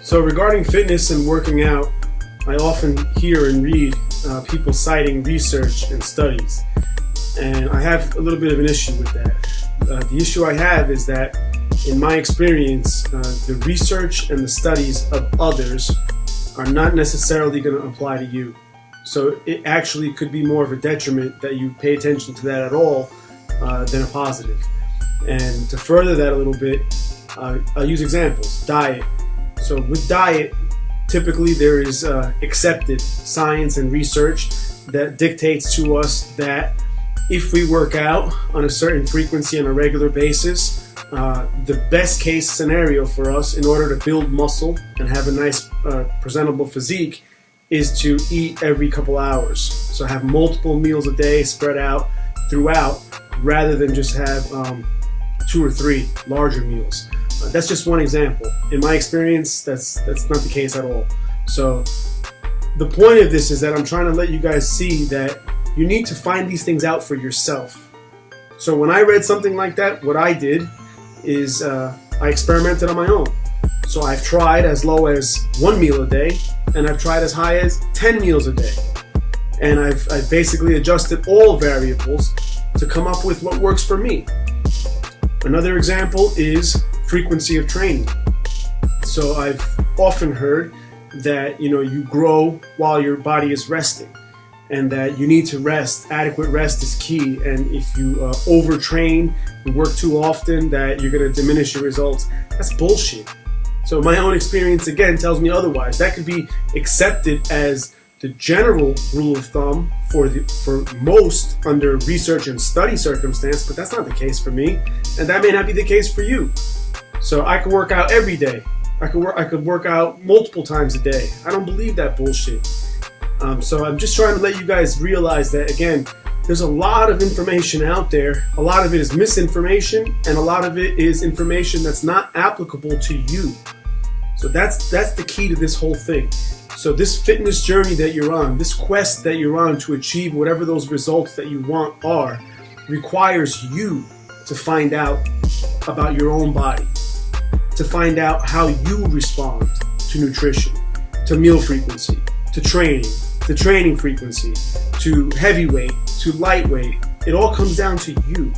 So regarding fitness and working out, I often hear and read people citing research and studies. And I have a little bit of an issue with that. The issue I have is that in my experience, the research and the studies of others are not necessarily going to apply to you. So it actually could be more of a detriment that you pay attention to that at all than a positive. And to further that a little bit, I'll use examples. Diet. So with diet, typically there is accepted science and research that dictates to us that if we work out on a certain frequency on a regular basis, the best case scenario for us in order to build muscle and have a nice presentable physique is to eat every couple hours. So have multiple meals a day spread out throughout rather than just have 2 or 3 larger meals. That's just one example. In my experience, that's not the case at all. So the point of this is that I'm trying to let you guys see that you need to find these things out for yourself. So when I read something like that, what I did is I experimented on my own. So I've tried as low as 1 meal a day, and I've tried as high as 10 meals a day. And I've basically adjusted all variables to come up with what works for me. Another example is frequency of training. So I've often heard that you grow while your body is resting, and that you need to rest. Adequate rest is key, and if you overtrain and work too often, that you're going to diminish your results. That's bullshit. So my own experience again tells me otherwise. That could be accepted as the general rule of thumb for most under research and study circumstance, but that's not the case for me, and that may not be the case for you. So I could work out every day. I could work out multiple times a day. I don't believe that bullshit. So I'm just trying to let you guys realize that, again, there's a lot of information out there. A lot of it is misinformation, and a lot of it is information that's not applicable to you. So that's the key to this whole thing. So this fitness journey that you're on, this quest that you're on to achieve whatever those results that you want are, requires you to find out about your own body, to find out how you respond to nutrition, to meal frequency, to training frequency, to heavyweight, to lightweight. It all comes down to you.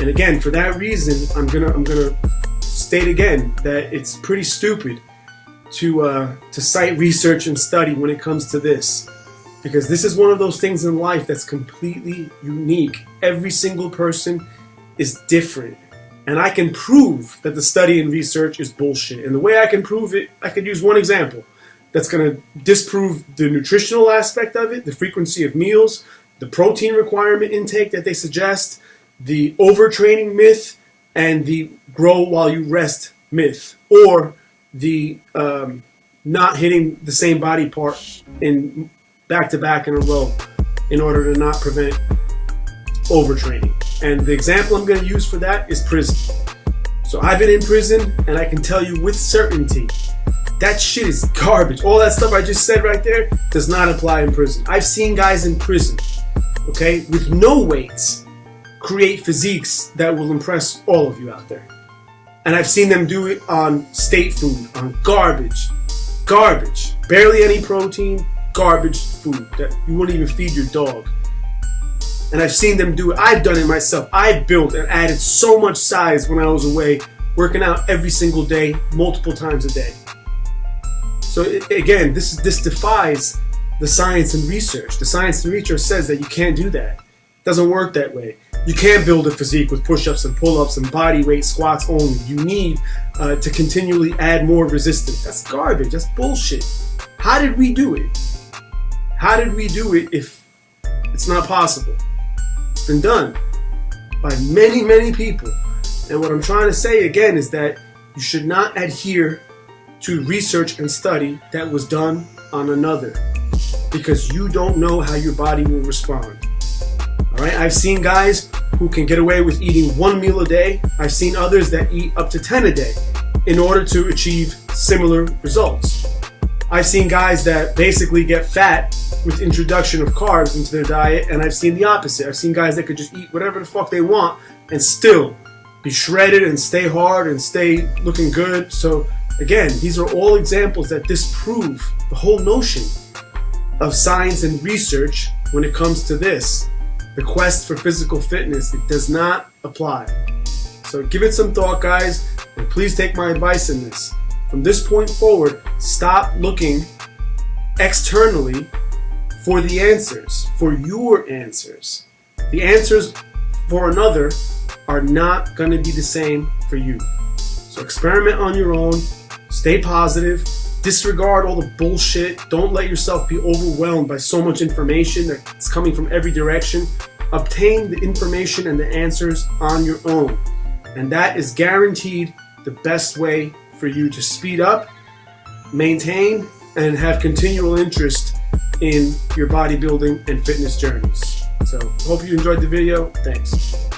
And again, for that reason, I'm gonna state again that it's pretty stupid to cite research and study when it comes to this, because this is one of those things in life that's completely unique. Every single person is different, and I can prove that the study and research is bullshit. And the way I can prove it, I could use one example that's going to disprove the nutritional aspect of it, the frequency of meals, the protein requirement intake that they suggest, the overtraining myth, and the grow while you rest myth, or the not hitting the same body part in back-to-back in a row in order to not prevent overtraining. And the example I'm going to use for that is prison. So I've been in prison, and I can tell you with certainty that shit is garbage. All that stuff I just said right there does not apply in prison. I've seen guys in prison, okay, with no weights, create physiques that will impress all of you out there. And I've seen them do it on state food, on garbage, barely any protein, garbage food that you wouldn't even feed your dog. And I've seen them do it. I've done it myself. I built and added so much size when I was away, working out every single day, multiple times a day. So again, this defies the science and research. The science and research says that you can't do that. It doesn't work that way. You can't build a physique with push-ups and pull-ups and body weight squats only. You need to continually add more resistance. That's garbage. That's bullshit. How did we do it? How did we do it if it's not possible? It's been done by many, many people. And what I'm trying to say again is that you should not adhere to research and study that was done on another, because you don't know how your body will respond. All right, I've seen guys who can get away with eating 1 meal a day. I've seen others that eat up to 10 a day in order to achieve similar results. I've seen guys that basically get fat with introduction of carbs into their diet, and I've seen the opposite. I've seen guys that could just eat whatever the fuck they want and still be shredded and stay hard and stay looking good. So Again, these are all examples that disprove the whole notion of science and research when it comes to this. The quest for physical fitness, it does not apply. So give it some thought, guys, and please take my advice in this. From this point forward, stop looking externally for the answers, for your answers. The answers for another are not going to be the same for you. So experiment on your own, stay positive, disregard all the bullshit. Don't let yourself be overwhelmed by so much information that's coming from every direction. Obtain the information and the answers on your own. And that is guaranteed the best way for you to speed up, maintain, and have continual interest in your bodybuilding and fitness journeys. So hope you enjoyed the video. Thanks.